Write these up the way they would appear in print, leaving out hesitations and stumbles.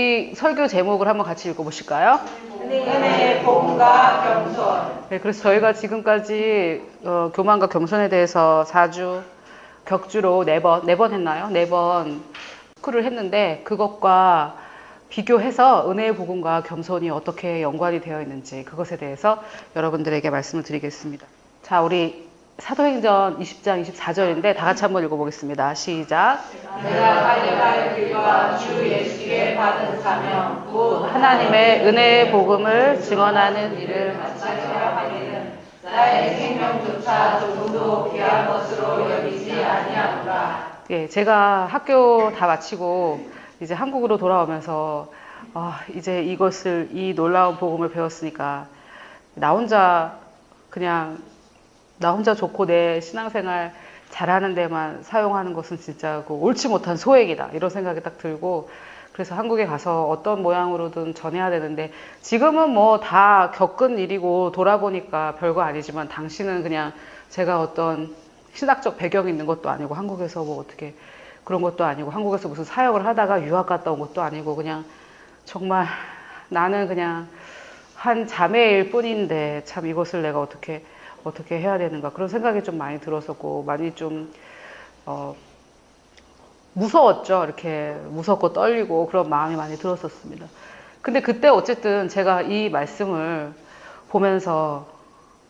우리 설교 제목을 한번 같이 읽어보실까요? 은혜의 복음과 겸손. 네, 그래서 저희가 지금까지 교만과 겸손에 대해서 4주 격주로 4번 했나요? 4번 스쿨을 했는데 그것과 비교해서 은혜의 복음과 겸손이 어떻게 연관이 되어 있는지 그것에 대해서 여러분들에게 말씀을 드리겠습니다. 자, 우리 사도행전 20장 24절인데 다 같이 한번 읽어보겠습니다. 시작. 내가 달려갈 길과 주 예수께 받은 사명 곧 하나님의 은혜의 복음을 증언하는 일을 마치려 하기는 나의 생명조차 조금도 귀한 것으로 여기지 아니하노라. 예, 제가 학교 다 마치고 이제 한국으로 돌아오면서 이제 이 놀라운 복음을 배웠으니까 나 혼자 좋고 내 신앙생활 잘하는 데만 사용하는 것은 진짜 옳지 못한 소액이다 이런 생각이 딱 들고 그래서 한국에 가서 어떤 모양으로든 전해야 되는데 지금은 뭐 다 겪은 일이고 돌아보니까 별거 아니지만 당시는 그냥 제가 어떤 신학적 배경이 있는 것도 아니고 한국에서 뭐 어떻게 그런 것도 아니고 한국에서 무슨 사역을 하다가 유학 갔다 온 것도 아니고 그냥 정말 나는 그냥 한 자매일 뿐인데 참 이것을 내가 어떻게 해야 되는가 그런 생각이 좀 많이 들었었고 많이 좀 무서웠죠. 이렇게 무섭고 떨리고 그런 마음이 많이 들었었습니다. 근데 그때 어쨌든 제가 이 말씀을 보면서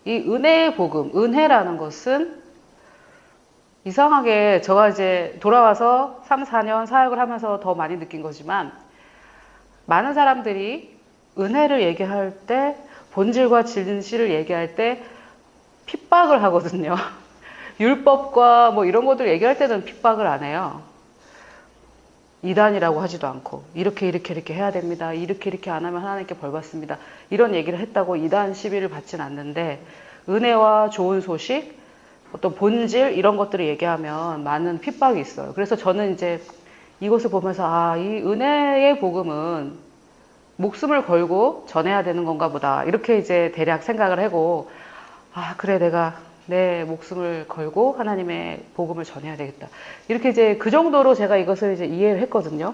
이 은혜의 복음, 은혜라는 것은 이상하게 제가 이제 돌아와서 3, 4년 사역을 하면서 더 많이 느낀 거지만 많은 사람들이 은혜를 얘기할 때 본질과 진실을 얘기할 때 핍박을 하거든요. 율법과 뭐 이런 것들 얘기할 때는 핍박을 안 해요. 이단이라고 하지도 않고 이렇게 해야 됩니다. 이렇게 안 하면 하나님께 벌 받습니다. 이런 얘기를 했다고 이단 시비를 받진 않는데 은혜와 좋은 소식, 어떤 본질 이런 것들을 얘기하면 많은 핍박이 있어요. 그래서 저는 이제 이것을 보면서 이 은혜의 복음은 목숨을 걸고 전해야 되는 건가 보다. 이렇게 이제 대략 생각을 하고 그래 내가 내 목숨을 걸고 하나님의 복음을 전해야 되겠다. 이렇게 이제 그 정도로 제가 이것을 이제 이해를 했거든요.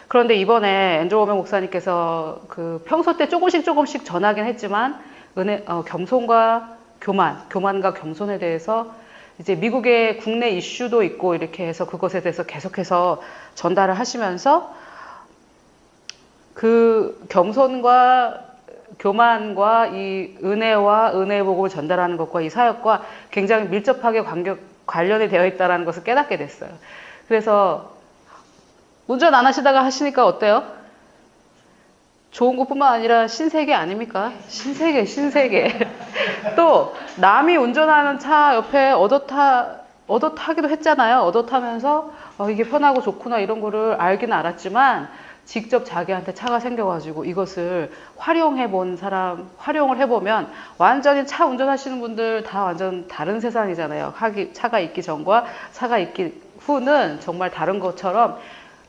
그런데 이번에 앤드루 워메 목사님께서 그 평소 때 조금씩 전하긴 했지만 겸손과 교만과 겸손에 대해서 이제 미국의 국내 이슈도 있고 이렇게 해서 그것에 대해서 계속해서 전달을 하시면서 그 겸손과 교만과 이 은혜와 은혜의 복음을 전달하는 것과 이 사역과 굉장히 밀접하게 관련이 되어 있다는 것을 깨닫게 됐어요. 그래서 운전 안 하시다가 하시니까 어때요? 좋은 것뿐만 아니라 신세계 아닙니까? 신세계. 또 남이 운전하는 차 옆에 얻어타기도 했잖아요. 얻어타면서 이게 편하고 좋구나 이런 거를 알기는 알았지만 직접 자기한테 차가 생겨가지고 이것을 활용을 해보면 완전히 차 운전하시는 분들 다 완전 다른 세상이잖아요. 차가 있기 전과 차가 있기 후는 정말 다른 것처럼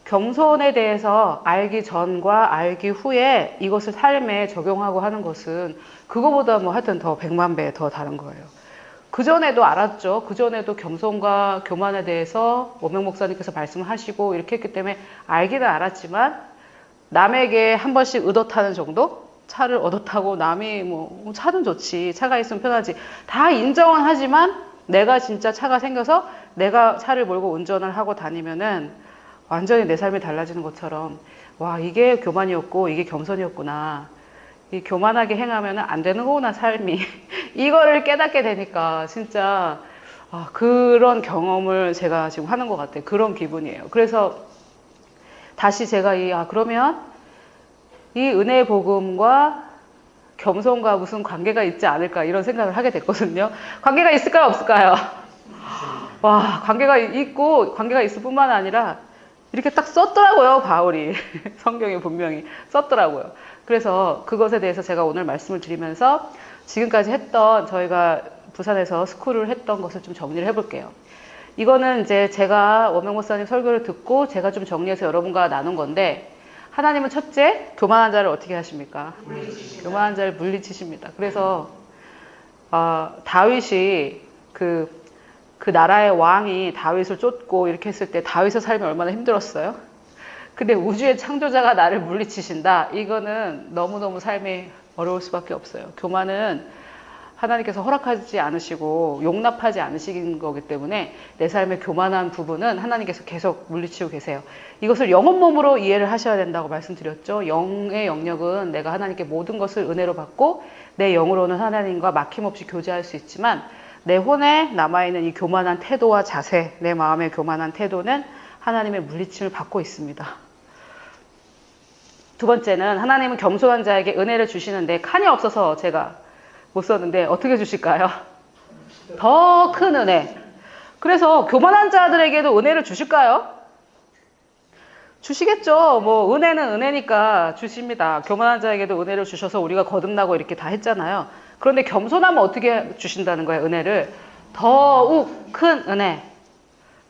겸손에 대해서 알기 전과 알기 후에 이것을 삶에 적용하고 하는 것은 그거보다 뭐 하여튼 더 100만 배 더 다른 거예요. 그전에도 알았죠. 그전에도 겸손과 교만에 대해서 오명 목사님께서 말씀을 하시고 이렇게 했기 때문에 알기는 알았지만 남에게 한 번씩 얻어타는 정도? 차를 얻어타고 남이 차는 좋지. 차가 있으면 편하지. 다 인정은 하지만 내가 진짜 차가 생겨서 내가 차를 몰고 운전을 하고 다니면은 완전히 내 삶이 달라지는 것처럼 이게 교만이었고 이게 겸손이었구나. 이 교만하게 행하면 안 되는 거구나 삶이. 이거를 깨닫게 되니까 진짜 그런 경험을 제가 지금 하는 것 같아요. 그런 기분이에요. 그래서 다시 제가 그러면 이 은혜의 복음과 겸손과 무슨 관계가 있지 않을까 이런 생각을 하게 됐거든요. 관계가 있을까요? 없을까요? 관계가 있고 관계가 있을 뿐만 아니라 이렇게 딱 썼더라고요. 바울이. 성경에 분명히 썼더라고요. 그래서 그것에 대해서 제가 오늘 말씀을 드리면서 지금까지 했던 저희가 부산에서 스쿨을 했던 것을 좀 정리를 해볼게요. 이거는 이제 제가 워명 목사님 설교를 듣고 제가 좀 정리해서 여러분과 나눈 건데 하나님은 첫째, 교만한 자를 어떻게 하십니까? 교만한 자를 물리치십니다. 그래서 다윗이 그 나라의 왕이 다윗을 쫓고 이렇게 했을 때 다윗의 삶이 얼마나 힘들었어요? 근데 우주의 창조자가 나를 물리치신다. 이거는 너무너무 삶이 어려울 수밖에 없어요. 교만은 하나님께서 허락하지 않으시고 용납하지 않으신 거기 때문에 내 삶의 교만한 부분은 하나님께서 계속 물리치고 계세요. 이것을 영혼 몸으로 이해를 하셔야 된다고 말씀드렸죠. 영의 영역은 내가 하나님께 모든 것을 은혜로 받고 내 영으로는 하나님과 막힘없이 교제할 수 있지만 내 혼에 남아있는 이 교만한 태도와 자세, 내 마음의 교만한 태도는 하나님의 물리침을 받고 있습니다. 두 번째는 하나님은 겸손한 자에게 은혜를 주시는데 칸이 없어서 제가 못 썼는데 어떻게 주실까요? 더 큰 은혜. 그래서 교만한 자들에게도 은혜를 주실까요? 주시겠죠. 뭐 은혜는 은혜니까 주십니다. 교만한 자에게도 은혜를 주셔서 우리가 거듭나고 이렇게 다 했잖아요. 그런데 겸손하면 어떻게 주신다는 거예요? 은혜를 더욱 큰 은혜.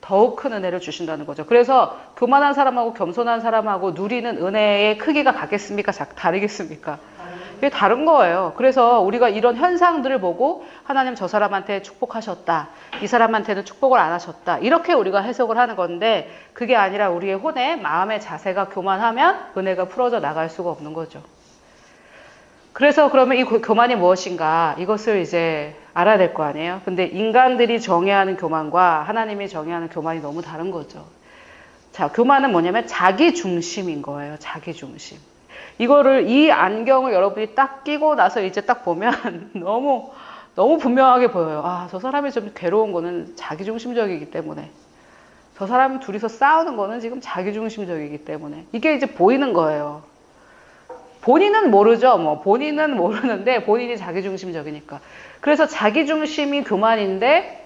더욱 큰 은혜를 주신다는 거죠. 그래서 교만한 사람하고 겸손한 사람하고 누리는 은혜의 크기가 같겠습니까? 다르겠습니까? 이게 다른 거예요. 그래서 우리가 이런 현상들을 보고 하나님 저 사람한테 축복하셨다. 이 사람한테는 축복을 안 하셨다. 이렇게 우리가 해석을 하는 건데 그게 아니라 우리의 혼에 마음의 자세가 교만하면 은혜가 풀어져 나갈 수가 없는 거죠. 그래서 그러면 이 교만이 무엇인가 이것을 이제 알아야 될 거 아니에요. 근데 인간들이 정의하는 교만과 하나님이 정의하는 교만이 너무 다른 거죠. 자, 교만은 뭐냐면 자기 중심인 거예요. 자기 중심. 이거를 이 안경을 여러분이 딱 끼고 나서 이제 딱 보면 너무 분명하게 보여요. 아, 저 사람이 좀 괴로운 거는 자기 중심적이기 때문에. 저 사람 둘이서 싸우는 거는 지금 자기 중심적이기 때문에. 이게 이제 보이는 거예요. 본인은 모르죠. 뭐 본인은 모르는데 본인이 자기중심적이니까. 그래서 자기중심이 교만인데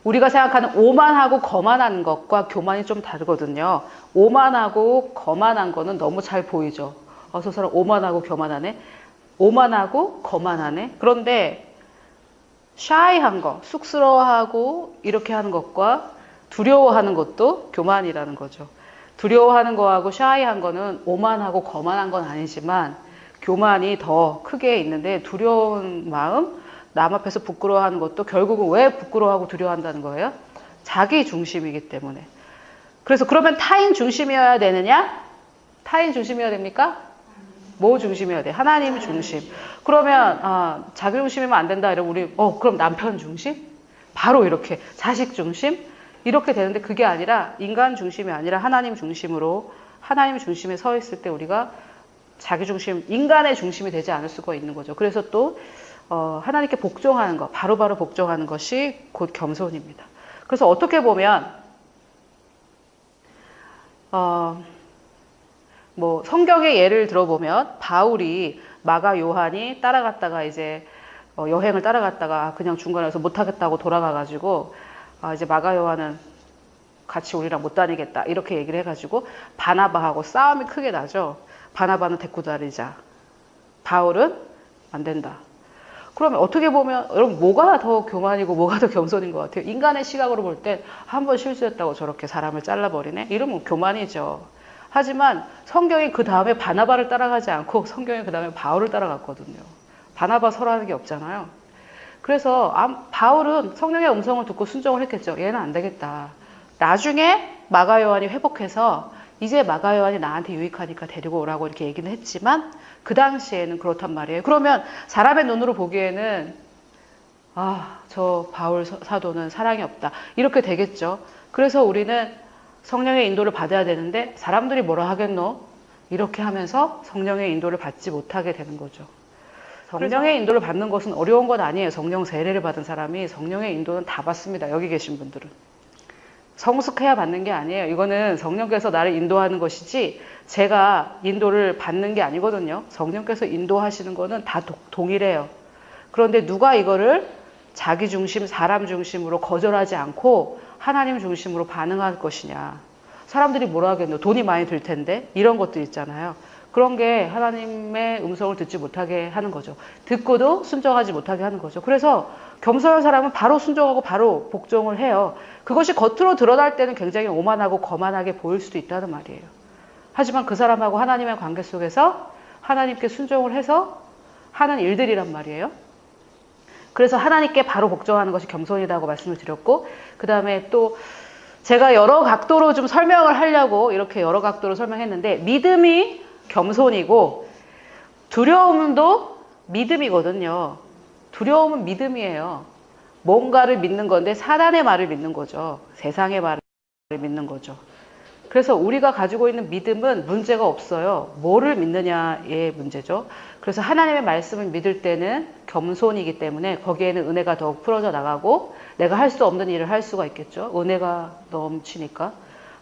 우리가 생각하는 오만하고 거만한 것과 교만이 좀 다르거든요. 오만하고 거만한 거는 너무 잘 보이죠. 저 사람 오만하고 교만하네. 오만하고 거만하네. 그런데 샤이한 거, 쑥스러워하고 이렇게 하는 것과 두려워하는 것도 교만이라는 거죠. 두려워하는 거하고 샤이한 거는 오만하고 거만한 건 아니지만 교만이 더 크게 있는데 두려운 마음, 남 앞에서 부끄러워하는 것도 결국은 왜 부끄러워하고 두려워한다는 거예요? 자기 중심이기 때문에. 그래서 그러면 타인 중심이어야 되느냐? 타인 중심이어야 됩니까? 뭐 중심이어야 돼? 하나님 중심. 그러면 자기 중심이면 안 된다 이러면 우리 그럼 남편 중심? 바로 이렇게 자식 중심? 이렇게 되는데 그게 아니라 인간 중심이 아니라 하나님 중심으로 하나님 중심에 서 있을 때 우리가 자기 중심, 인간의 중심이 되지 않을 수가 있는 거죠. 그래서 또 하나님께 복종하는 것, 바로바로 복종하는 것이 곧 겸손입니다. 그래서 어떻게 보면 뭐 성경의 예를 들어보면 바울이 마가 요한이 따라갔다가 이제 여행을 따라갔다가 그냥 중간에서 못하겠다고 돌아가가지고 이제 마가 요한은 같이 우리랑 못 다니겠다 이렇게 얘기를 해가지고 바나바하고 싸움이 크게 나죠. 바나바는 데리고 다니자. 바울은 안 된다. 그러면 어떻게 보면 여러분 뭐가 더 교만이고 뭐가 더 겸손인 것 같아요? 인간의 시각으로 볼 때 한 번 실수했다고 저렇게 사람을 잘라버리네? 이러면 교만이죠. 하지만 성경이 그 다음에 바나바를 따라가지 않고 성경이 그 다음에 바울을 따라갔거든요. 바나바 설하는 게 없잖아요. 그래서 바울은 성령의 음성을 듣고 순종을 했겠죠. 얘는 안 되겠다. 나중에 마가 요한이 회복해서 이제 마가 요한이 나한테 유익하니까 데리고 오라고 이렇게 얘기는 했지만 그 당시에는 그렇단 말이에요. 그러면 사람의 눈으로 보기에는 저 바울 사도는 사랑이 없다. 이렇게 되겠죠. 그래서 우리는 성령의 인도를 받아야 되는데 사람들이 뭐라 하겠노? 이렇게 하면서 성령의 인도를 받지 못하게 되는 거죠. 성령의 인도를 받는 것은 어려운 건 아니에요. 성령 세례를 받은 사람이 성령의 인도는 다 받습니다. 여기 계신 분들은. 성숙해야 받는 게 아니에요. 이거는 성령께서 나를 인도하는 것이지 제가 인도를 받는 게 아니거든요. 성령께서 인도하시는 거는 다 동일해요. 그런데 누가 이거를 자기 중심, 사람 중심으로 거절하지 않고 하나님 중심으로 반응할 것이냐. 사람들이 뭐라 하겠노? 돈이 많이 들 텐데 이런 것도 있잖아요. 그런 게 하나님의 음성을 듣지 못하게 하는 거죠. 듣고도 순종하지 못하게 하는 거죠. 그래서 겸손한 사람은 바로 순종하고 바로 복종을 해요. 그것이 겉으로 드러날 때는 굉장히 오만하고 거만하게 보일 수도 있다는 말이에요. 하지만 그 사람하고 하나님의 관계 속에서 하나님께 순종을 해서 하는 일들이란 말이에요. 그래서 하나님께 바로 복종하는 것이 겸손이라고 말씀을 드렸고 그 다음에 또 제가 여러 각도로 좀 설명을 하려고 이렇게 여러 각도로 설명했는데, 믿음이 겸손이고 두려움도 믿음이거든요. 두려움은 믿음이에요. 뭔가를 믿는 건데 사단의 말을 믿는 거죠. 세상의 말을 믿는 거죠. 그래서 우리가 가지고 있는 믿음은 문제가 없어요. 뭐를 믿느냐의 문제죠. 그래서 하나님의 말씀을 믿을 때는 겸손이기 때문에 거기에는 은혜가 더욱 풀어져 나가고 내가 할 수 없는 일을 할 수가 있겠죠. 은혜가 넘치니까.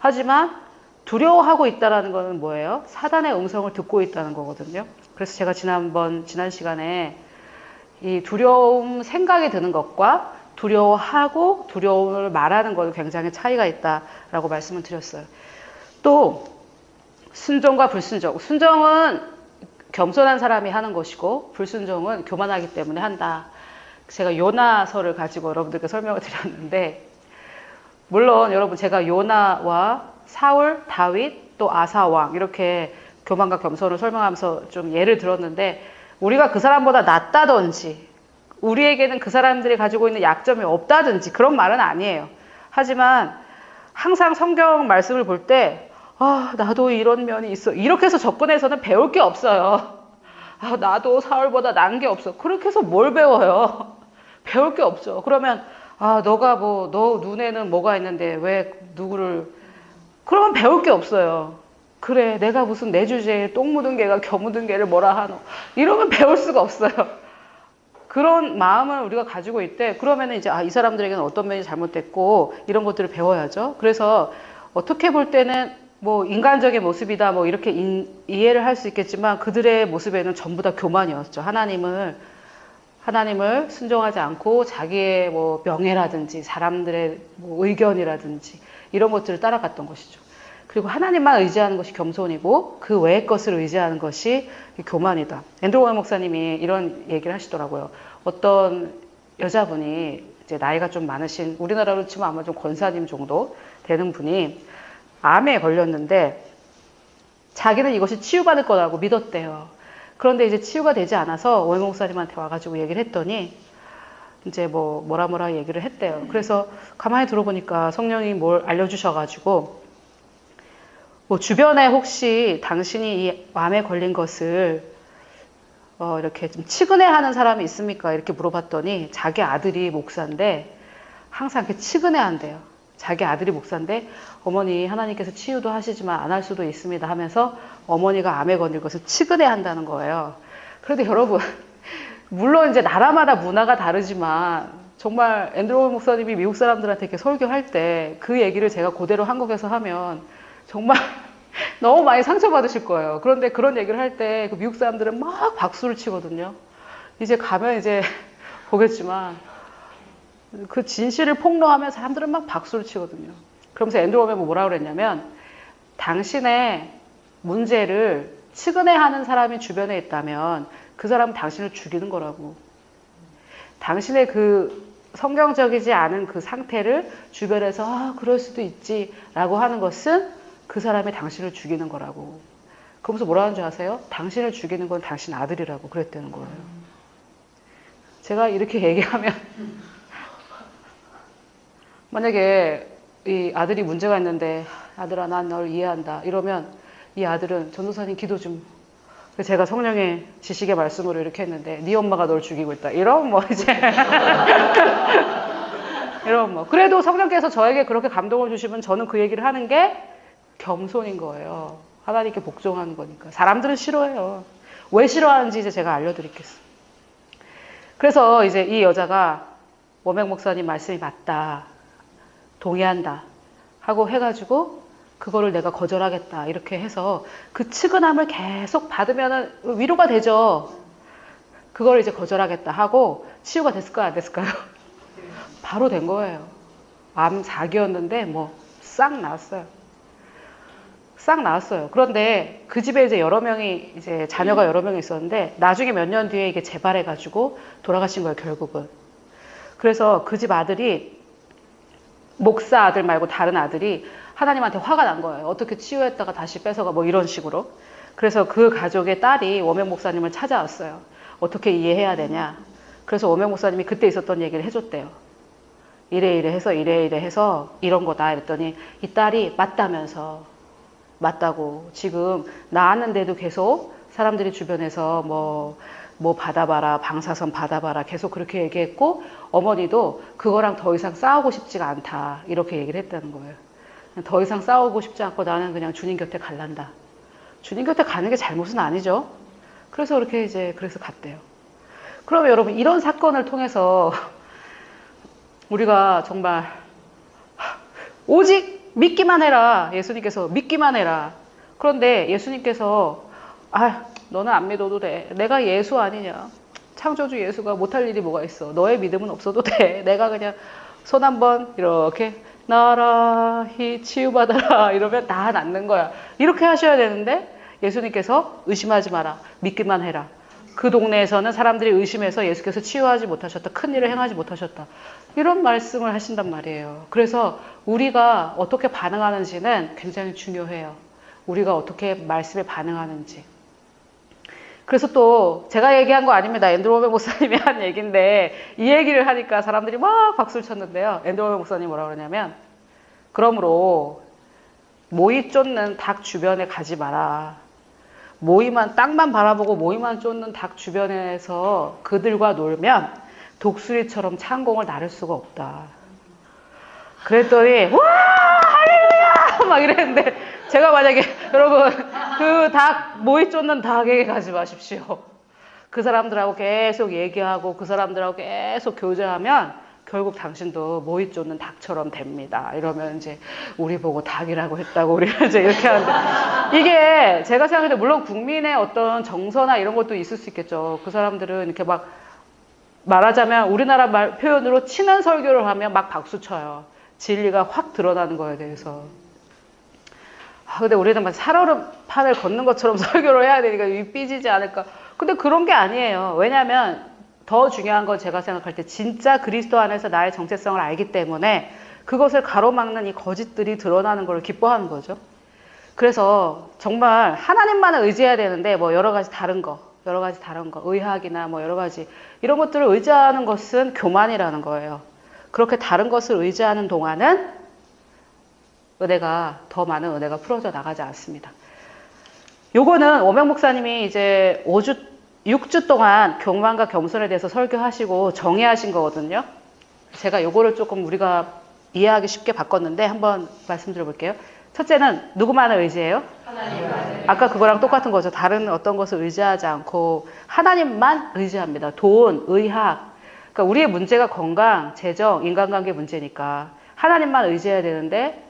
하지만 두려워하고 있다는 것은 뭐예요? 사단의 음성을 듣고 있다는 거거든요. 그래서 제가 지난 시간에 이 두려움 생각이 드는 것과 두려워하고 두려움을 말하는 것은 굉장히 차이가 있다라고 말씀을 드렸어요. 또 순종과 불순종. 순종은 겸손한 사람이 하는 것이고 불순종은 교만하기 때문에 한다. 제가 요나서를 가지고 여러분들께 설명을 드렸는데, 물론 여러분 제가 요나와 사울, 다윗, 또 아사왕 이렇게 교만과 겸손을 설명하면서 좀 예를 들었는데, 우리가 그 사람보다 낫다든지 우리에게는 그 사람들이 가지고 있는 약점이 없다든지 그런 말은 아니에요. 하지만 항상 성경 말씀을 볼 때 나도 이런 면이 있어. 이렇게 해서 접근해서는 배울 게 없어요. 나도 사울보다 나은 게 없어. 그렇게 해서 뭘 배워요? 배울 게 없죠. 그러면 너 눈에는 뭐가 있는데 왜 누구를, 그러면 배울 게 없어요. 그래, 내가 무슨 내 주제에 똥 묻은 개가 겨 묻은 개를 뭐라 하노. 이러면 배울 수가 없어요. 그런 마음을 우리가 가지고 있대. 그러면 이제 이 사람들에게는 어떤 면이 잘못됐고 이런 것들을 배워야죠. 그래서 어떻게 볼 때는 뭐 인간적인 모습이다 뭐 이렇게 이해를 할 수 있겠지만 그들의 모습에는 전부 다 교만이었죠. 하나님을 순종하지 않고 자기의 뭐 명예라든지 사람들의 뭐 의견이라든지 이런 것들을 따라갔던 것이죠. 그리고 하나님만 의지하는 것이 겸손이고 그 외의 것을 의지하는 것이 교만이다. 앤드루 워먼 목사님이 이런 얘기를 하시더라고요. 어떤 여자분이 이제 나이가 좀 많으신, 우리나라로 치면 아마 좀 권사님 정도 되는 분이 암에 걸렸는데 자기는 이것이 치유받을 거라고 믿었대요. 그런데 이제 치유가 되지 않아서 워먼 목사님한테 와가지고 얘기를 했더니 이제 뭐라 얘기를 했대요. 그래서 가만히 들어보니까 성령이 뭘 알려주셔가지고 주변에 혹시 당신이 이 암에 걸린 것을 이렇게 좀 치근해하는 사람이 있습니까? 이렇게 물어봤더니 자기 아들이 목사인데 항상 이렇게 치근해한대요. 자기 아들이 목사인데 어머니 하나님께서 치유도 하시지만 안 할 수도 있습니다 하면서 어머니가 암에 걸린 것을 치근해한다는 거예요. 그런데 여러분, 물론 이제 나라마다 문화가 다르지만 정말 앤드루 목사님이 미국 사람들한테 이렇게 설교할 때 그 얘기를 제가 그대로 한국에서 하면 정말 너무 많이 상처받으실 거예요. 그런데 그런 얘기를 할 때 그 미국 사람들은 막 박수를 치거든요. 이제 가면 이제 보겠지만 그 진실을 폭로하면 사람들은 막 박수를 치거든요. 그러면서 앤드루 워먼이 뭐라고 그랬냐면, 당신의 문제를 치근해하는 사람이 주변에 있다면 그 사람은 당신을 죽이는 거라고. 당신의 그 성경적이지 않은 그 상태를 주변에서 그럴 수도 있지 라고 하는 것은 그 사람이 당신을 죽이는 거라고. 그러면서 뭐라는 줄 아세요? 당신을 죽이는 건 당신 아들이라고 그랬다는 거예요. 제가 이렇게 얘기하면 만약에 이 아들이 문제가 있는데 아들아 난 널 이해한다 이러면 이 아들은 전도사님 기도 좀. 제가 성령의 지식의 말씀으로 이렇게 했는데 네 엄마가 널 죽이고 있다 이런 이제 이런 그래도 성령께서 저에게 그렇게 감동을 주시면 저는 그 얘기를 하는 게 겸손인 거예요. 하나님께 복종하는 거니까. 사람들은 싫어해요. 왜 싫어하는지 이제 제가 알려드리겠습니다. 그래서 이제 이 여자가 워맥 목사님 말씀이 맞다, 동의한다 하고 해가지고 그거를 내가 거절하겠다 이렇게 해서 그 측은함을 계속 받으면 위로가 되죠. 그걸 이제 거절하겠다 하고 치유가 됐을까요? 안 됐을까요? 바로 된 거예요. 암 4기였는데 싹 나았어요. 싹 나왔어요. 그런데 그 집에 이제 이제 자녀가 여러 명이 있었는데 나중에 몇 년 뒤에 이게 재발해가지고 돌아가신 거예요, 결국은. 그래서 그 집 아들이, 목사 아들 말고 다른 아들이 하나님한테 화가 난 거예요. 어떻게 치유했다가 다시 뺏어가 이런 식으로. 그래서 그 가족의 딸이 워맥 목사님을 찾아왔어요. 어떻게 이해해야 되냐. 그래서 워맥 목사님이 그때 있었던 얘기를 해줬대요. 이래 해서 이런 거다 이랬더니 이 딸이 맞다면서 맞다고 지금 나왔는데도 계속 사람들이 주변에서 뭐 받아봐라 방사선 받아봐라 계속 그렇게 얘기했고 어머니도 그거랑 더 이상 싸우고 싶지가 않다 이렇게 얘기를 했다는 거예요. 더 이상 싸우고 싶지 않고 나는 그냥 주님 곁에 갈란다. 주님 곁에 가는 게 잘못은 아니죠. 그래서 그렇게 그래서 갔대요. 그러면 여러분 이런 사건을 통해서 우리가 정말 오직 믿기만 해라. 예수님께서 믿기만 해라. 그런데 예수님께서 너는 안 믿어도 돼. 내가 예수 아니냐. 창조주 예수가 못할 일이 뭐가 있어. 너의 믿음은 없어도 돼. 내가 그냥 손 한번 이렇게 나라히 치유받아라 이러면 다 낫는 거야. 이렇게 하셔야 되는데 예수님께서 의심하지 마라. 믿기만 해라. 그 동네에서는 사람들이 의심해서 예수께서 치유하지 못하셨다. 큰일을 행하지 못하셨다. 이런 말씀을 하신단 말이에요. 그래서 우리가 어떻게 반응하는지는 굉장히 중요해요. 우리가 어떻게 말씀에 반응하는지. 그래서 또 제가 얘기한 거 아닙니다. 앤드루 워메 목사님이 한 얘기인데 이 얘기를 하니까 사람들이 막 박수를 쳤는데요. 앤드루 워메 목사님이 뭐라고 그러냐면 그러므로 모이 쫓는 닭 주변에 가지 마라. 땅만 바라보고 모이만 쫓는 닭 주변에서 그들과 놀면 독수리처럼 창공을 나를 수가 없다. 그랬더니 와 할렐루야 막 이랬는데 제가 만약에 여러분 그 모이 쫓는 닭에게 가지 마십시오. 그 사람들하고 계속 얘기하고 그 사람들하고 계속 교제하면 결국 당신도 모이 쫓는 닭처럼 됩니다. 이러면 우리 보고 닭이라고 했다고 우리는 이렇게 하는데 이게 제가 생각할 때 물론 국민의 어떤 정서나 이런 것도 있을 수 있겠죠. 그 사람들은 이렇게 막 말하자면 우리나라 표현으로 친한 설교를 하면 막 박수 쳐요. 진리가 확 드러나는 거에 대해서. 근데 우리는 막 살얼음판을 걷는 것처럼 설교를 해야 되니까 삐지지 않을까. 근데 그런 게 아니에요. 왜냐하면 더 중요한 건 제가 생각할 때 진짜 그리스도 안에서 나의 정체성을 알기 때문에 그것을 가로막는 이 거짓들이 드러나는 걸 기뻐하는 거죠. 그래서 정말 하나님만을 의지해야 되는데 여러 가지 다른 거, 의학이나 여러 가지 이런 것들을 의지하는 것은 교만이라는 거예요. 그렇게 다른 것을 의지하는 동안은 더 많은 은혜가 풀어져 나가지 않습니다. 요거는 오명 목사님이 6주 동안 교만과 겸손에 대해서 설교하시고 정의하신 거거든요. 제가 요거를 조금 우리가 이해하기 쉽게 바꿨는데 한번 말씀드려볼게요. 첫째는 누구만을 의지해요? 하나님만. 아까 그거랑 똑같은 거죠. 다른 어떤 것을 의지하지 않고 하나님만 의지합니다. 돈, 의학. 그러니까 우리의 문제가 건강, 재정, 인간관계 문제니까 하나님만 의지해야 되는데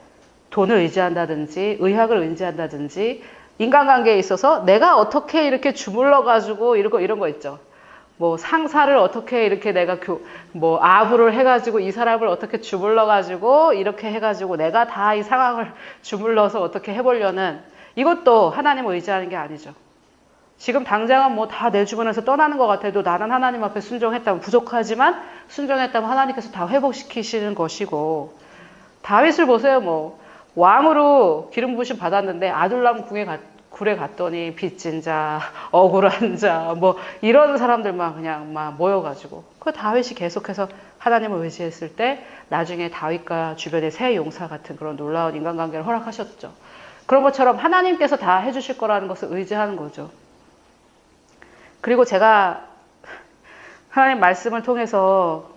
돈을 의지한다든지 의학을 의지한다든지 인간관계에 있어서 내가 어떻게 이렇게 주물러가지고 이런 거 있죠. 상사를 어떻게 이렇게 내가 아부를 해가지고 이 사람을 어떻게 주물러가지고 이렇게 해가지고 내가 다 이 상황을 주물러서 어떻게 해보려는 이것도 하나님을 의지하는 게 아니죠. 지금 당장은 다 내 주변에서 떠나는 것 같아도 나는 하나님 앞에 순종했다면 부족하지만 순종했다면 하나님께서 다 회복시키시는 것이고 다윗을 보세요. 왕으로 기름 부으심 받았는데 아둘람 굴에 갔더니 빚진 자, 억울한 자, 이런 사람들만 그냥 모여가지고 그 다윗이 계속해서 하나님을 의지했을 때 나중에 다윗과 주변의 새 용사 같은 그런 놀라운 인간관계를 허락하셨죠. 그런 것처럼 하나님께서 다 해주실 거라는 것을 의지하는 거죠. 그리고 제가 하나님 말씀을 통해서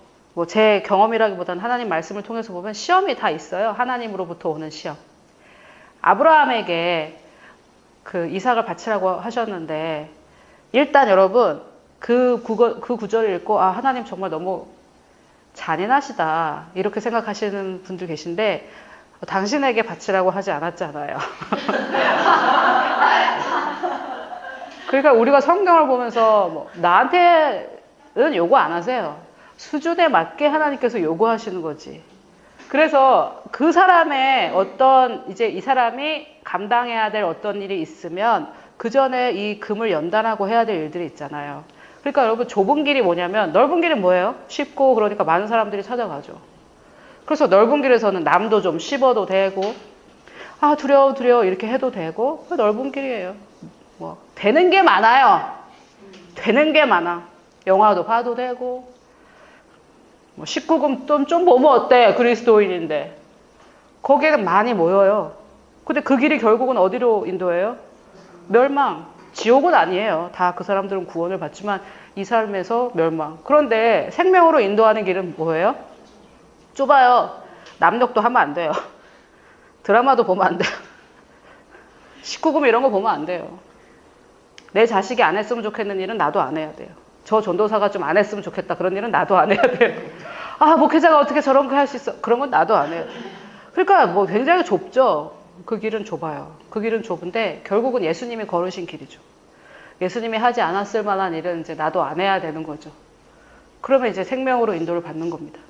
제 경험이라기보다는 하나님 말씀을 통해서 보면 시험이 다 있어요. 하나님으로부터 오는 시험. 아브라함에게 그 이삭을 바치라고 하셨는데 일단 여러분 그 구절을 읽고 하나님 정말 너무 잔인하시다 이렇게 생각하시는 분들 계신데 당신에게 바치라고 하지 않았잖아요. 그러니까 우리가 성경을 보면서 나한테는 요구 안 하세요. 수준에 맞게 하나님께서 요구하시는 거지. 그래서 그 사람의 이 사람이 감당해야 될 어떤 일이 있으면 그 전에 이 금을 연단하고 해야 될 일들이 있잖아요. 그러니까 여러분 좁은 길이 뭐냐면 넓은 길은 뭐예요? 쉽고 그러니까 많은 사람들이 찾아가죠. 그래서 넓은 길에서는 남도 좀 씹어도 되고 두려워 이렇게 해도 되고 넓은 길이에요. 되는 게 많아요. 되는 게 많아. 영화도 봐도 되고 뭐 19금 좀 보면 어때? 그리스도인인데. 거기에는 많이 모여요. 근데 그 길이 결국은 어디로 인도해요? 멸망. 지옥은 아니에요. 다 그 사람들은 구원을 받지만 이 삶에서 멸망. 그런데 생명으로 인도하는 길은 뭐예요? 좁아요. 남력도 하면 안 돼요. 드라마도 보면 안 돼요. 19금 이런 거 보면 안 돼요. 내 자식이 안 했으면 좋겠는 일은 나도 안 해야 돼요. 저 전도사가 좀 안 했으면 좋겠다. 그런 일은 나도 안 해야 돼요. 아, 목회자가 어떻게 저런 거 할 수 있어. 그런 건 나도 안 해요. 그러니까 뭐 굉장히 좁죠. 그 길은 좁아요. 그 길은 좁은데 결국은 예수님이 걸으신 길이죠. 예수님이 하지 않았을 만한 일은 이제 나도 안 해야 되는 거죠. 그러면 이제 생명으로 인도를 받는 겁니다.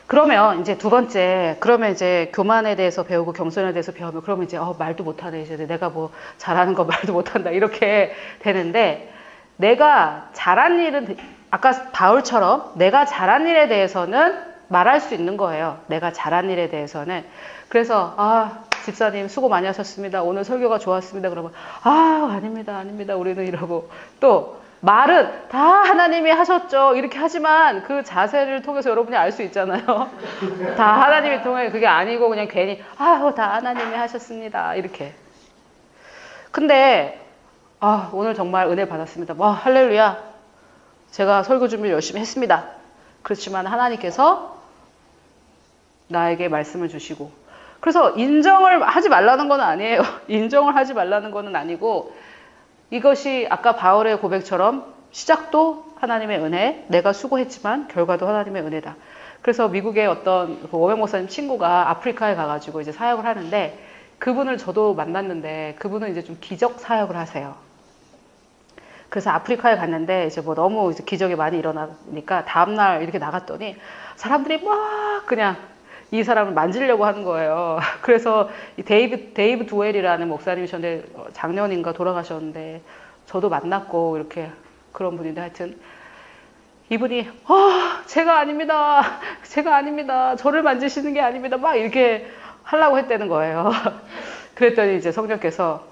그러면 이제 두 번째, 그러면 이제 교만에 대해서 배우고 겸손에 대해서 배우면 그러면 이제 말도 못하네. 이제 내가 뭐 잘하는 거 말도 못한다. 이렇게 되는데 내가 잘한 일은 아까 바울처럼 내가 잘한 일에 대해서는 말할 수 있는 거예요. 내가 잘한 일에 대해서는. 그래서 집사님 수고 많이 하셨습니다. 오늘 설교가 좋았습니다. 그러면 아닙니다. 우리는 이러고 또 말은 다 하나님이 하셨죠. 이렇게 하지만 그 자세를 통해서 여러분이 알 수 있잖아요. 다 하나님이 통해 그게 아니고 그냥 괜히 다 하나님이 하셨습니다. 이렇게. 근데 오늘 정말 은혜 받았습니다. 할렐루야. 제가 설교 준비를 열심히 했습니다. 그렇지만 하나님께서 나에게 말씀을 주시고 그래서 인정을 하지 말라는 건 아니에요. 인정을 하지 말라는 건 아니고 이것이 아까 바울의 고백처럼 시작도 하나님의 은혜, 내가 수고했지만 결과도 하나님의 은혜다. 그래서 미국의 어떤 오백 목사님 친구가 아프리카에 가가지고 이제 사역을 하는데 그분을 저도 만났는데 그분은 이제 좀 기적 사역을 하세요. 그래서 아프리카에 갔는데 이제 뭐 너무 이제 기적이 많이 일어나니까 다음날 이렇게 나갔더니 사람들이 막 그냥 이 사람을 만지려고 하는 거예요. 그래서 이 데이브 두웰이라는 목사님이셨는데 작년인가 돌아가셨는데 저도 만났고 이렇게 그런 분인데 하여튼 이분이 제가 아닙니다. 저를 만지시는 게 아닙니다. 막 이렇게 하려고 했다는 거예요. 그랬더니 이제 성령께서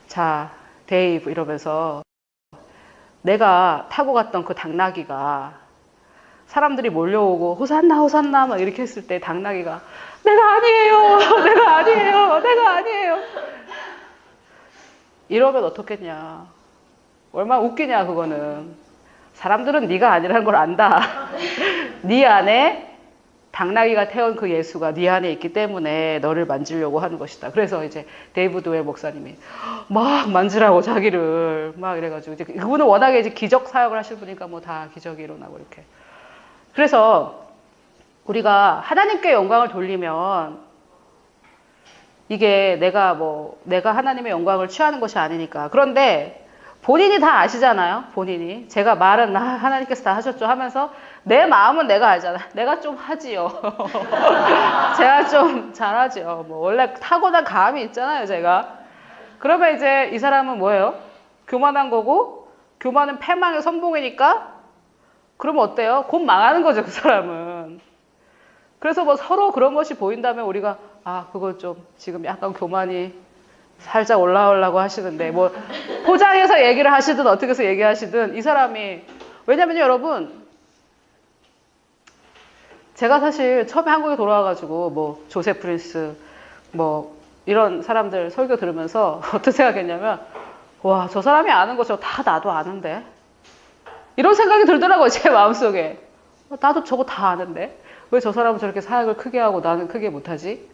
자 데이브 이러면서 내가 타고 갔던 그 당나귀가 사람들이 몰려오고 호산나 막 이렇게 했을 때 당나귀가 내가 아니에요. 이러면 어떻겠냐. 얼마나 웃기냐 그거는. 사람들은 네가 아니라는 걸 안다. 네 안에 당나귀가 태운 그 예수가 네 안에 있기 때문에 너를 만지려고 하는 것이다. 그래서 이제 데이브 도웰 목사님이 막 만지라고 자기를 막 이래가지고 이제 그분은 워낙에 이제 기적 사역을 하실 분이니까 뭐 다 기적이 일어나고 이렇게. 그래서 우리가 하나님께 영광을 돌리면 이게 내가 하나님의 영광을 취하는 것이 아니니까. 그런데 본인이 다 아시잖아요. 본인이. 제가 말은 하나님께서 다 하셨죠 하면서 내 마음은 내가 알잖아요. 내가 좀 하지요. 제가 좀 잘하지요. 뭐 원래 타고난 감이 있잖아요. 제가. 그러면 이제 이 사람은 뭐예요? 교만한 거고 교만은 패망의 선봉이니까 그러면 어때요? 곧 망하는 거죠, 그 사람은. 그래서 뭐 서로 그런 것이 보인다면 우리가 그거 좀 지금 약간 교만이 살짝 올라오려고 하시는데 뭐 포장해서 얘기를 하시든 어떻게 해서 얘기하시든 이 사람이 왜냐면요 여러분 제가 사실 처음에 한국에 돌아와가지고 뭐 조세 프린스 뭐 이런 사람들 설교 들으면서 어떤 생각했냐면 와, 저 사람이 아는 거 저거 다 나도 아는데 이런 생각이 들더라고요, 제 마음속에. 나도 저거 다 아는데 왜 저 사람은 저렇게 사역을 크게 하고 나는 크게 못하지?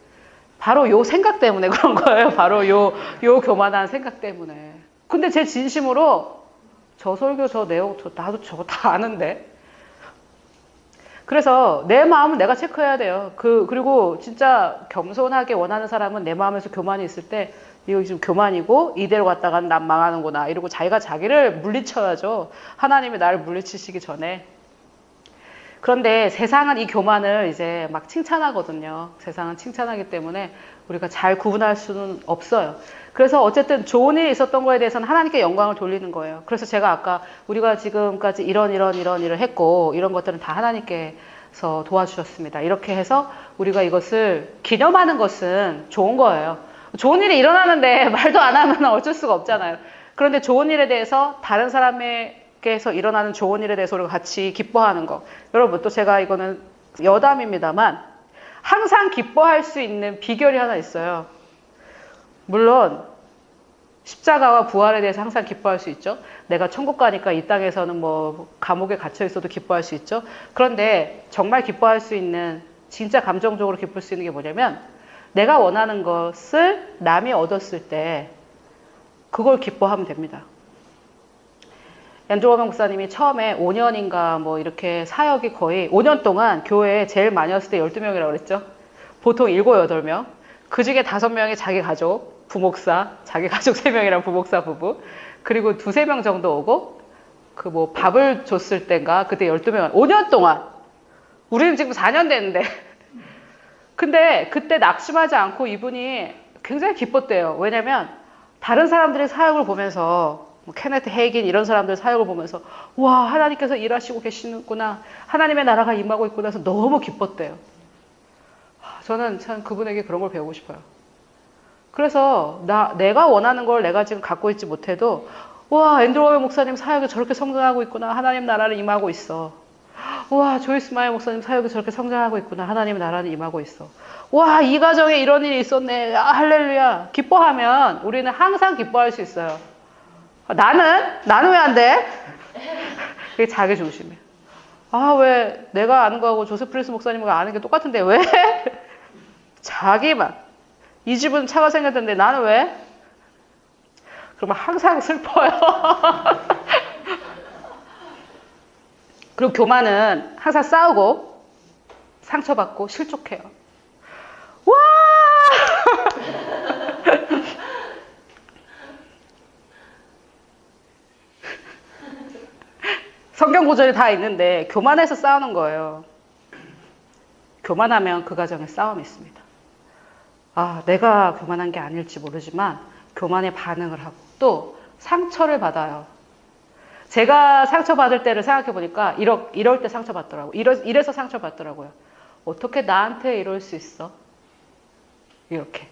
바로 요 생각 때문에 그런 거예요. 바로 요 교만한 생각 때문에. 근데 제 진심으로 저 설교 저 내용 나도 저거 다 아는데. 그래서 내 마음은 내가 체크해야 돼요. 그리고 진짜 겸손하게 원하는 사람은 내 마음에서 교만이 있을 때 이거 지금 교만이고 이대로 갔다가는 난 망하는구나 이러고 자기가 자기를 물리쳐야죠. 하나님이 나를 물리치시기 전에. 그런데 세상은 이 교만을 이제 막 칭찬하거든요. 세상은 칭찬하기 때문에 우리가 잘 구분할 수는 없어요. 그래서 어쨌든 좋은 일이 있었던 거에 대해서는 하나님께 영광을 돌리는 거예요. 그래서 제가 아까 우리가 지금까지 이런 일을 했고 이런 것들은 다 하나님께서 도와주셨습니다. 이렇게 해서 우리가 이것을 기념하는 것은 좋은 거예요. 좋은 일이 일어나는데 말도 안 하면 어쩔 수가 없잖아요. 그런데 좋은 일에 대해서 다른 사람의 하나님께서 일어나는 좋은 일에 대해서 우리가 같이 기뻐하는 거. 여러분, 또 제가 이거는 여담입니다만 항상 기뻐할 수 있는 비결이 하나 있어요. 물론 십자가와 부활에 대해서 항상 기뻐할 수 있죠. 내가 천국 가니까 이 땅에서는 뭐 감옥에 갇혀 있어도 기뻐할 수 있죠. 그런데 정말 기뻐할 수 있는, 진짜 감정적으로 기쁠 수 있는 게 뭐냐면 내가 원하는 것을 남이 얻었을 때 그걸 기뻐하면 됩니다. 앤드루 워먼 목사님이 처음에 5년인가 뭐 이렇게 사역이 거의 5년 동안 교회에 제일 많이 왔을 때 12명이라고 그랬죠. 보통 7, 8명. 그 중에 5명이 자기 가족, 부목사, 자기 가족 3명이랑 부목사 부부. 그리고 2, 3명 정도 오고 그 뭐 밥을 줬을 때인가 그때 12명. 5년 동안. 우리는 지금 4년 됐는데. 근데 그때 낙심하지 않고 이분이 굉장히 기뻤대요. 왜냐면 다른 사람들의 사역을 보면서 뭐 케네트 헤이긴 이런 사람들 사역을 보면서 와, 하나님께서 일하시고 계시는구나, 하나님의 나라가 임하고 있구나 해서 너무 기뻤대요. 저는 참 그분에게 그런 걸 배우고 싶어요. 그래서 내가 원하는 걸 내가 지금 갖고 있지 못해도 와, 앤드루 워먼 목사님 사역이 저렇게 성장하고 있구나, 하나님 나라를 임하고 있어. 와, 조이스 마이어 목사님 사역이 저렇게 성장하고 있구나, 하나님 나라는 임하고 있어. 와, 이 가정에 이런 일이 있었네, 아, 할렐루야. 기뻐하면 우리는 항상 기뻐할 수 있어요. 나는 왜 안 돼? 그게 자기 중심이에요. 아, 왜 내가 아는 거하고 조세프 프리스 목사님과 아는 게 똑같은데 왜? 자기만. 이 집은 차가 생겼는데 나는 왜? 그러면 항상 슬퍼요. 그리고 교만은 항상 싸우고 상처받고 실족해요. 와! 성경 구절이 다 있는데 교만해서 싸우는 거예요. 교만하면 그 가정에 싸움이 있습니다. 아, 내가 교만한 게 아닐지 모르지만 교만에 반응을 하고 또 상처를 받아요. 제가 상처받을 때를 생각해 보니까 이럴 때 상처받더라고요. 이래서 상처받더라고요. 어떻게 나한테 이럴 수 있어? 이렇게.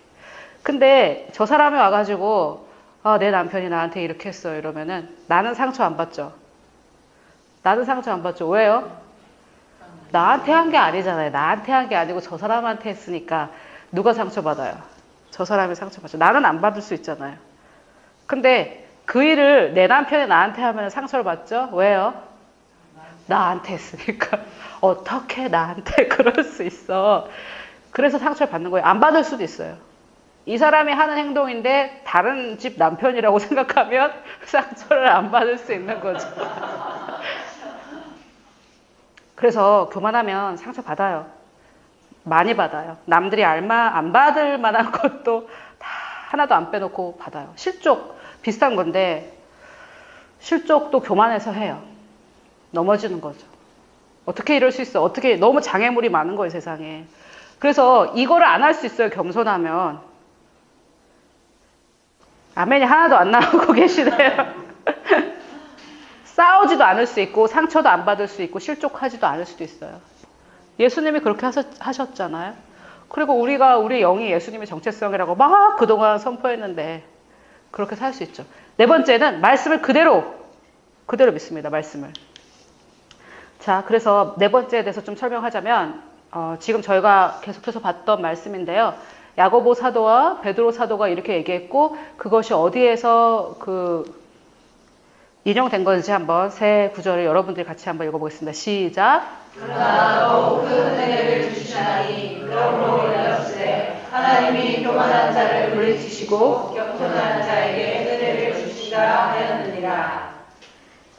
근데 저 사람이 와가지고 아, 내 남편이 나한테 이렇게 했어 이러면은 나는 상처 안 받죠. 나는 상처 안 받죠. 왜요? 나한테 한 게 아니잖아요. 나한테 한 게 아니고 저 사람한테 했으니까 누가 상처받아요? 저 사람이 상처받죠. 나는 안 받을 수 있잖아요. 근데 그 일을 내 남편이 나한테 하면 상처를 받죠? 왜요? 나한테 했으니까. 어떻게 나한테 그럴 수 있어? 그래서 상처를 받는 거예요. 안 받을 수도 있어요. 이 사람이 하는 행동인데 다른 집 남편이라고 생각하면 상처를 안 받을 수 있는 거죠. 그래서 교만하면 상처 받아요. 많이 받아요. 남들이 안 받을 만한 것도 다 하나도 안 빼놓고 받아요. 실족 비슷한 건데 실족도 교만해서 해요. 넘어지는 거죠. 어떻게 이럴 수 있어? 어떻게 너무 장애물이 많은 거예요, 세상에. 그래서 이거를 안 할 수 있어요, 겸손하면. 아멘이 하나도 안 나오고 계시네요. 싸우지도 않을 수 있고 상처도 안 받을 수 있고 실족하지도 않을 수도 있어요. 예수님이 그렇게 하셨잖아요. 그리고 우리 영이 예수님의 정체성이라고 막 그동안 선포했는데 그렇게 살 수 있죠. 네 번째는 말씀을 그대로 믿습니다. 말씀을. 자, 그래서 네 번째에 대해서 좀 설명하자면 지금 저희가 계속해서 봤던 말씀인데요. 야고보 사도와 베드로 사도가 이렇게 얘기했고 그것이 어디에서 인용된 건지 한번 세 구절을 여러분들이 같이 한번 읽어보겠습니다. 시작. 그러나 더욱 큰 은혜를 주시나니 그러므로 일렀으되 하나님이 교만한 자를 물리치시고 겸손한 자에게 은혜를 주시라 하였느니라.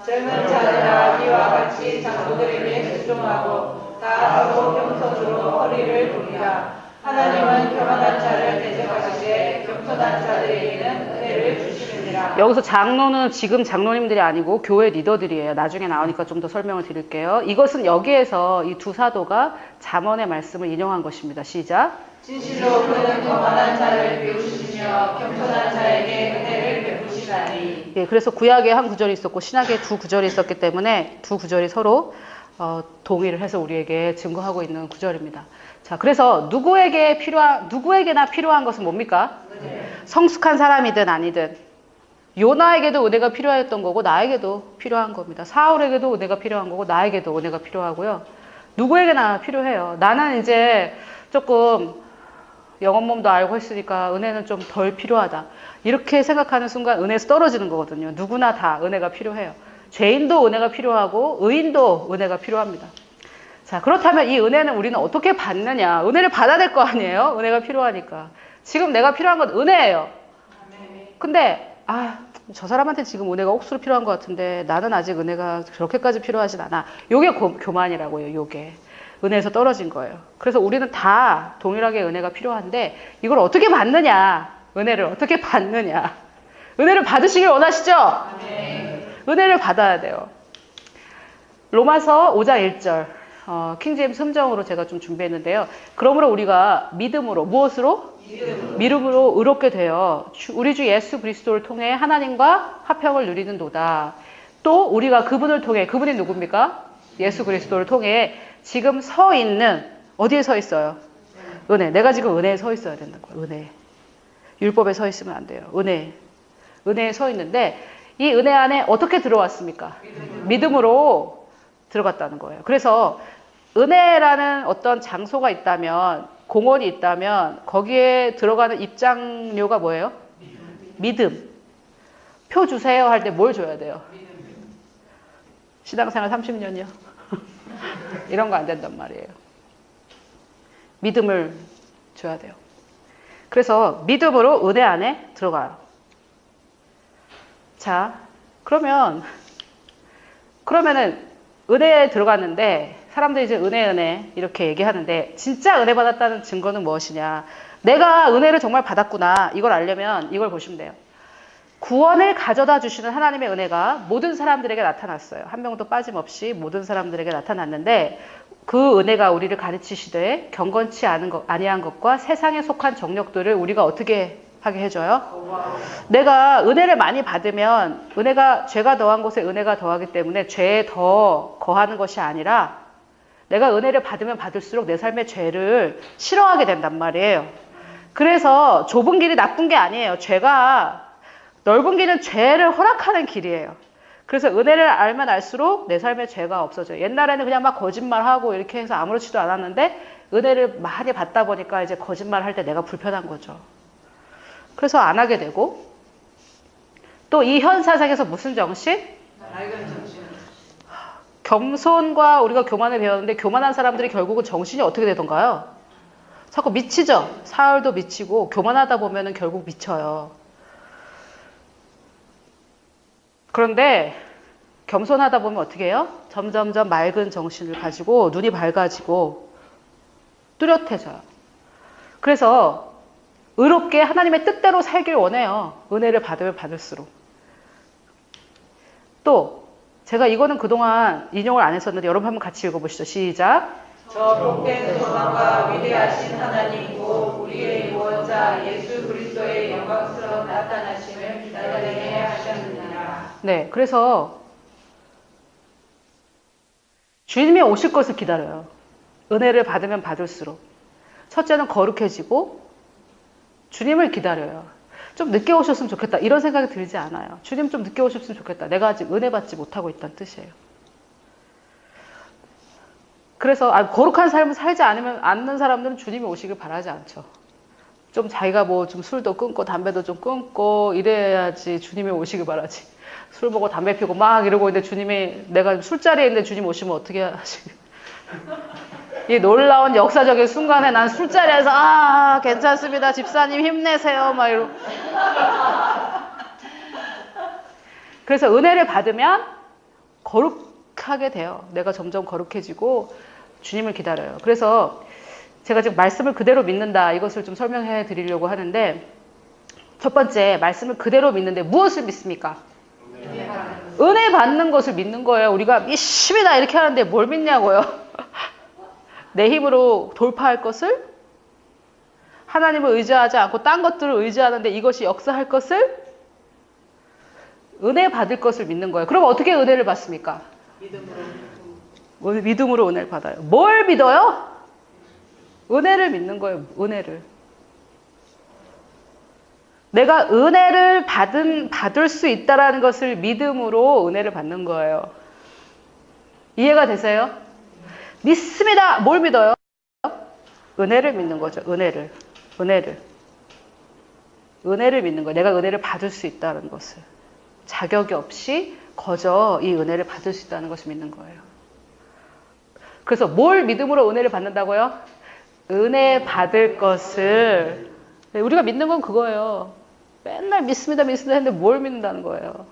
젊은 자들아 이와 같이 장로들에게 순종하고 다 서로 겸손으로 허리를 굽히라. 하나님은 교만한 자를 대적하시되 겸손한 자들에게는 은혜를 주시느니라. 여기서 장로는 지금 장로님들이 아니고 교회 리더들이에요. 나중에 나오니까 좀 더 설명을 드릴게요. 이것은 여기에서 이 두 사도가 잠언의 말씀을 인용한 것입니다. 시작. 진실로 그는 교만한 자를 비우시며 겸손한 자에게 은혜를 베푸시나니. 예, 그래서 구약에 한 구절이 있었고 신약에 두 구절이 있었기 때문에 두 구절이 서로 동의를 해서 우리에게 증거하고 있는 구절입니다. 자, 그래서 누구에게나 필요한 것은 뭡니까? 성숙한 사람이든 아니든 요나에게도 은혜가 필요했던 거고 나에게도 필요한 겁니다. 사울에게도 은혜가 필요한 거고 나에게도 은혜가 필요하고요. 누구에게나 필요해요. 나는 이제 조금 영업 몸도 알고 했으니까 은혜는 좀 덜 필요하다. 이렇게 생각하는 순간 은혜에서 떨어지는 거거든요. 누구나 다 은혜가 필요해요. 죄인도 은혜가 필요하고 의인도 은혜가 필요합니다. 자, 그렇다면 이 은혜는 우리는 어떻게 받느냐? 은혜를 받아야 될 거 아니에요? 은혜가 필요하니까. 지금 내가 필요한 건 은혜예요. 근데 저 사람한테 지금 은혜가 억수로 필요한 것 같은데 나는 아직 은혜가 그렇게까지 필요하진 않아. 요게 교만이라고요. 요게. 은혜에서 떨어진 거예요. 그래서 우리는 다 동일하게 은혜가 필요한데 이걸 어떻게 받느냐? 은혜를 어떻게 받느냐? 은혜를 받으시길 원하시죠? 은혜를 받아야 돼요. 로마서 5장 1절 킹제임스 음정으로 제가 좀 준비했는데요. 그러므로 우리가 믿음으로 무엇으로? 믿음으로 의롭게 되어 우리 주 예수 그리스도를 통해 하나님과 화평을 누리는도다. 또 우리가 그분을 통해, 그분이 누굽니까? 예수 그리스도를 통해 지금 서 있는, 어디에 서 있어요? 은혜. 내가 지금 은혜에 서 있어야 된다는 거예요. 은혜. 율법에 서 있으면 안 돼요. 은혜. 은혜에 서 있는데 이 은혜 안에 어떻게 들어왔습니까? 믿음으로 들어갔다는 거예요. 그래서 은혜라는 어떤 장소가 있다면, 공원이 있다면 거기에 들어가는 입장료가 뭐예요? 믿음. 표 주세요 할 때 뭘 줘야 돼요? 신앙생활 30년이요. 이런 거 안 된단 말이에요. 믿음을 줘야 돼요. 그래서 믿음으로 은혜 안에 들어가요. 자, 그러면은 은혜에 들어갔는데 사람들이 이제 은혜 이렇게 얘기하는데 진짜 은혜 받았다는 증거는 무엇이냐? 내가 은혜를 정말 받았구나. 이걸 알려면 이걸 보시면 돼요. 구원을 가져다 주시는 하나님의 은혜가 모든 사람들에게 나타났어요. 한 명도 빠짐없이 모든 사람들에게 나타났는데 그 은혜가 우리를 가르치시되 경건치 아니한 것과 세상에 속한 정욕들을 우리가 어떻게 하게 해줘요? 내가 은혜를 많이 받으면 은혜가 죄가 더한 곳에 은혜가 더하기 때문에 죄에 더 거하는 것이 아니라 내가 은혜를 받으면 받을수록 내 삶의 죄를 싫어하게 된단 말이에요. 그래서 좁은 길이 나쁜 게 아니에요. 넓은 길은 죄를 허락하는 길이에요. 그래서 은혜를 알면 알수록 내 삶에 죄가 없어져요. 옛날에는 그냥 막 거짓말하고 이렇게 해서 아무렇지도 않았는데 은혜를 많이 받다 보니까 이제 거짓말할 때 내가 불편한 거죠. 그래서 안 하게 되고 또 이 현 사상에서 무슨 정신? 낡은 정신. 겸손과 우리가 교만을 배웠는데 교만한 사람들이 결국은 정신이 어떻게 되던가요? 자꾸 미치죠. 사울도 미치고 교만하다 보면은 결국 미쳐요. 그런데 겸손하다 보면 어떻게 해요? 점점점 맑은 정신을 가지고 눈이 밝아지고 뚜렷해져요. 그래서 의롭게 하나님의 뜻대로 살길 원해요. 은혜를 받으면 받을수록. 또 제가 이거는 그동안 인용을 안 했었는데 여러분 한번 같이 읽어보시죠. 시작. 저 복된 소망과 위대하신 하나님이고 우리의 구원자 예수 그리스도의 영광스러운 나타나심을 기다리게 하셨느니라. 네, 그래서 주님이 오실 것을 기다려요. 은혜를 받으면 받을수록. 첫째는 거룩해지고 주님을 기다려요. 좀 늦게 오셨으면 좋겠다. 이런 생각이 들지 않아요. 주님 좀 늦게 오셨으면 좋겠다. 내가 아직 은혜 받지 못하고 있다는 뜻이에요. 그래서 거룩한 삶을 살지 않는 사람들은 주님이 오시길 바라지 않죠. 좀 자기가 뭐 좀 술도 끊고 담배도 좀 끊고 이래야지 주님이 오시길 바라지. 술 먹고 담배 피우고 막 이러고 있는데 내가 술자리에 있는데 주님 오시면 어떻게 하시겠어요? 이 놀라운 역사적인 순간에 난 술자리에서 괜찮습니다. 집사님 힘내세요. 막 이러고. 그래서 은혜를 받으면 거룩하게 돼요. 내가 점점 거룩해지고 주님을 기다려요. 그래서 제가 지금 말씀을 그대로 믿는다. 이것을 좀 설명해 드리려고 하는데 첫 번째, 말씀을 그대로 믿는데 무엇을 믿습니까? 은혜 받는 것을 믿는 거예요. 우리가 믿습니다 이렇게 하는데 뭘 믿냐고요? 내 힘으로 돌파할 것을? 하나님을 의지하지 않고 딴 것들을 의지하는데 이것이 역사할 것을? 은혜 받을 것을 믿는 거예요. 그럼 어떻게 은혜를 받습니까? 믿음으로 은혜를 받아요. 뭘 믿어요? 은혜를 믿는 거예요. 은혜를. 내가 은혜를 받을 수 있다라는 것을 믿음으로 은혜를 받는 거예요. 이해가 되세요? 믿습니다. 뭘 믿어요? 은혜를 믿는 거죠. 은혜를 믿는 거예요. 내가 은혜를 받을 수 있다는 것을. 자격이 없이 거저 이 은혜를 받을 수 있다는 것을 믿는 거예요. 그래서 뭘 믿음으로 은혜를 받는다고요? 은혜 받을 것을. 우리가 믿는 건 그거예요. 맨날 믿습니다 했는데 뭘 믿는다는 거예요?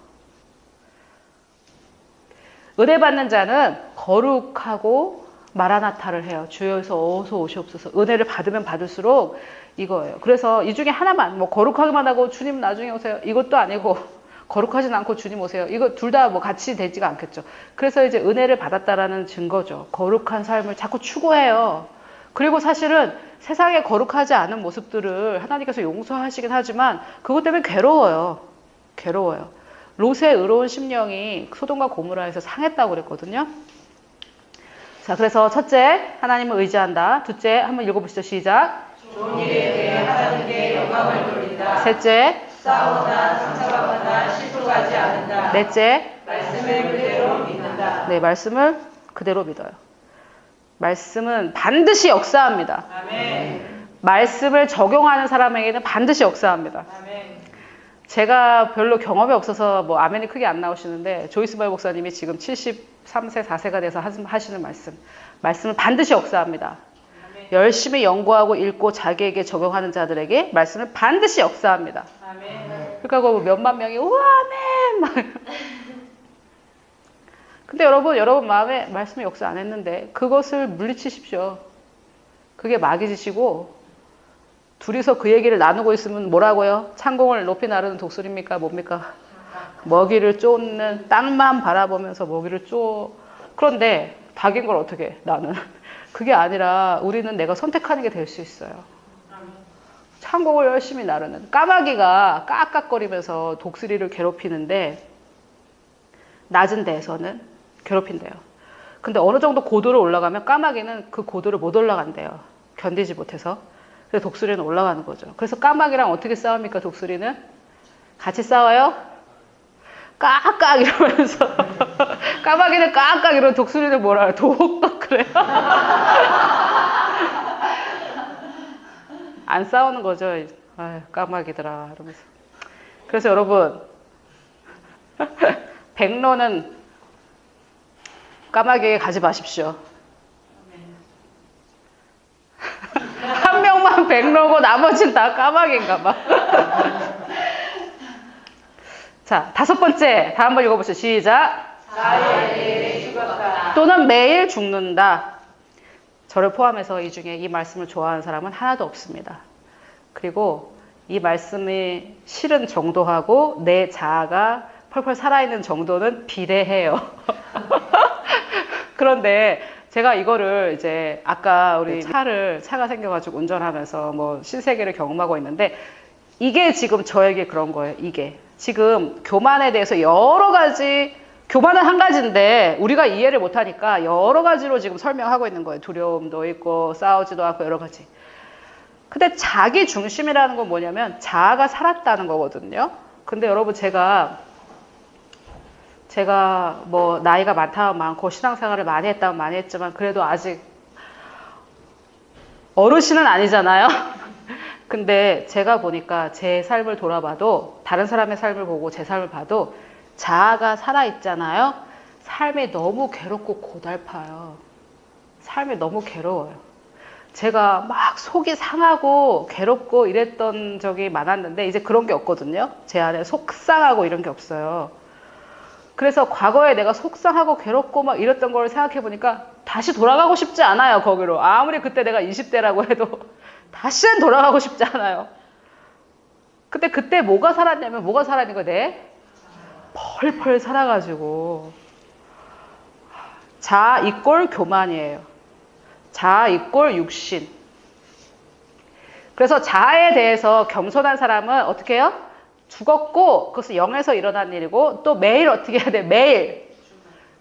은혜 받는 자는 거룩하고 마라나타를 해요. 주여서 어서 오시옵소서. 은혜를 받으면 받을수록 이거예요. 그래서 이 중에 하나만, 뭐 거룩하기만 하고 주님 나중에 오세요. 이것도 아니고 거룩하진 않고 주님 오세요. 이거 둘 다 뭐 같이 되지가 않겠죠. 그래서 이제 은혜를 받았다라는 증거죠. 거룩한 삶을 자꾸 추구해요. 그리고 사실은 세상에 거룩하지 않은 모습들을 하나님께서 용서하시긴 하지만 그것 때문에 괴로워요. 롯의 의로운 심령이 소돔과 고모라에서 상했다고 그랬거든요. 자, 그래서 첫째, 하나님을 의지한다. 둘째, 한번 읽어보시죠. 시작. 좋은 일에 대해 하나님께 영광을 돌린다. 셋째, 싸우거나 상처받거나 실족하지 않는다. 넷째, 말씀을 그대로 믿는다. 네, 말씀을 그대로 믿어요. 말씀은 반드시 역사합니다. 아멘. 말씀을 적용하는 사람에게는 반드시 역사합니다. 아멘. 제가 별로 경험이 없어서 뭐 아멘이 크게 안 나오시는데 조이스 바이 목사님이 지금 73세, 4세가 돼서 하시는 말씀은 반드시 역사합니다. 아멘. 열심히 연구하고 읽고 자기에게 적용하는 자들에게 말씀을 반드시 역사합니다. 아멘. 그러니까 그 몇만 명이 우와 아멘 막. 근데 여러분 마음에 말씀이 역사 안 했는데 그것을 물리치십시오. 그게 마귀짓이고 둘이서 그 얘기를 나누고 있으면 뭐라고요? 창공을 높이 나르는 독수리입니까? 뭡니까? 먹이를 쫓는 땅만 바라보면서 먹이를 쫓. 그런데 닭인 걸 어떻게 해, 나는. 그게 아니라 우리는 내가 선택하는 게 될 수 있어요. 창공을 열심히 나르는. 까마귀가 깍깍거리면서 독수리를 괴롭히는데 낮은 데에서는 괴롭힌대요. 근데 어느 정도 고도를 올라가면 까마귀는 그 고도를 못 올라간대요. 견디지 못해서. 그래서 독수리는 올라가는 거죠. 그래서 까마귀랑 어떻게 싸웁니까, 독수리는? 같이 싸워요? 깍깍 이러면서. 까마귀는 깍깍 이러면 독수리는 뭐라 해요? 독독 그래요. 안 싸우는 거죠. 아유, 까마귀들아. 이러면서. 그래서 여러분, 백로는 까마귀에게 가지 마십시오. 한 명만 백로고 나머지는 다 까마귀인가 봐. 자, 다섯 번째. 다 한번 읽어보시죠. 시작. 사흘에 죽었다. 또는 매일 죽는다. 저를 포함해서 이 중에 이 말씀을 좋아하는 사람은 하나도 없습니다. 그리고 이 말씀이 싫은 정도하고 내 자아가 펄펄 살아있는 정도는 비례해요. 그런데 제가 이거를 이제 아까 우리 차가 생겨가지고 운전하면서 뭐 신세계를 경험하고 있는데 이게 지금 저에게 그런 거예요. 이게 지금 교만에 대해서 여러 가지, 교만은 한 가지인데 우리가 이해를 못하니까 여러 가지로 지금 설명하고 있는 거예요. 두려움도 있고 싸우지도 않고 여러 가지. 근데 자기 중심이라는 건 뭐냐면 자아가 살았다는 거거든요. 근데 여러분 제가 뭐 나이가 많고 신앙생활을 많이 했다면 많이 했지만 그래도 아직 어르신은 아니잖아요. 근데 제가 보니까 제 삶을 돌아봐도 다른 사람의 삶을 보고 제 삶을 봐도 자아가 살아있잖아요. 삶이 너무 괴롭고 고달파요. 삶이 너무 괴로워요. 제가 막 속이 상하고 괴롭고 이랬던 적이 많았는데 이제 그런 게 없거든요. 제 안에 속상하고 이런 게 없어요. 그래서 과거에 내가 속상하고 괴롭고 막 이랬던 걸 생각해 보니까 다시 돌아가고 싶지 않아요, 거기로. 아무리 그때 내가 20대라고 해도 다시는 돌아가고 싶지 않아요. 근데 그때 뭐가 살았냐면 뭐가 살았는 거야, 내 펄펄 살아가지고. 자아 이꼴 교만이에요. 자아 이꼴 육신. 그래서 자아에 대해서 겸손한 사람은 어떻게 해요? 죽었고 그것은 영에서 일어난 일이고 또 매일 어떻게 해야 돼?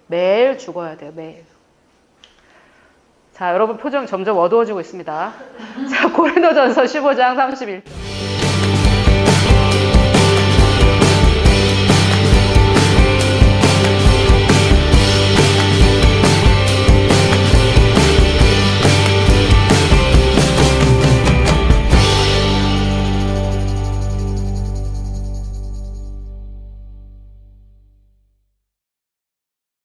매일 죽어야 돼요. 매일. 자, 여러분 표정 점점 어두워지고 있습니다. 자, 고린도전서 15장 31절.